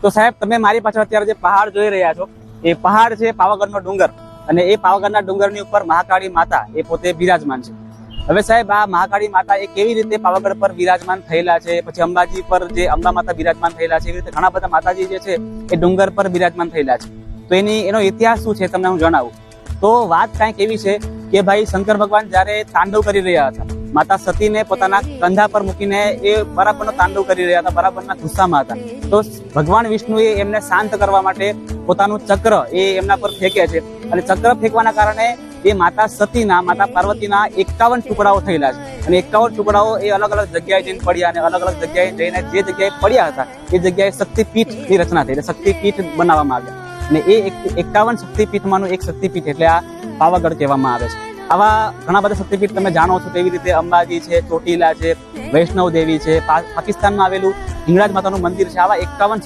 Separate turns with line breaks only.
તો સાહેબ તમે મારી પાછળ અત્યારે જે પહાડ જોઈ રહ્યા છો એ પહાડ છે પાવાગઢનો ડુંગર, અને એ પાવાગઢના ડુંગરની ઉપર મહાકાળી માતા એ પોતે બિરાજમાન છે. હવે સાહેબ આ મહાકાળી માતા એ કેવી રીતે પાવાગઢ પર બિરાજમાન થયેલા છે, પછી અંબાજી પર જે અંબા માતા બિરાજમાન થયેલા છે, એવી રીતે ઘણા બધા માતાજી જે છે એ ડુંગર પર બિરાજમાન થયેલા છે. તો એનો ઇતિહાસ શું છે તમને હું જણાવું. તો વાત કાંઈક એવી છે કે ભાઈ શંકર ભગવાન જયારે તાંડવ કરી રહ્યા હતા, માતા સતીને પોતાના કંધા પર મૂકીને એ બરાબરનો તાંડવ કરી રહ્યા હતા, બરાબરના ગુસ્સામાં હતા. તો ભગવાન વિષ્ણુએ એમને શાંત કરવા માટે પોતાનું ચક્ર એ એમના પર ફેંકે છે, અને ચક્ર ફેંકવાના કારણે એ માતા સતીના, માતા પાર્વતીના 51 ટુકડાઓ થયેલા છે. અને 51 ટુકડાઓ એ અલગ અલગ જગ્યાએ જઈને પડ્યા, અને અલગ અલગ જગ્યાએ જઈને જે જગ્યાએ પડ્યા હતા એ જગ્યાએ શક્તિપીઠની રચના થઈ, એટલે શક્તિપીઠ બનાવવામાં આવ્યા. અને એ 51 શક્તિપીઠમાંનું એક શક્તિપીઠ એટલે આ પાવાગઢ કહેવામાં આવે છે. આવા ઘણા બધા શક્તિપીઠ તમે જાણો છો, તેવી રીતે અંબાજી છે, ચોટીલા છે, વૈષ્ણવ દેવી છે, પાકિસ્તાનમાં આવેલું હિંગળાજ માતાનું મંદિર છે. આવા 51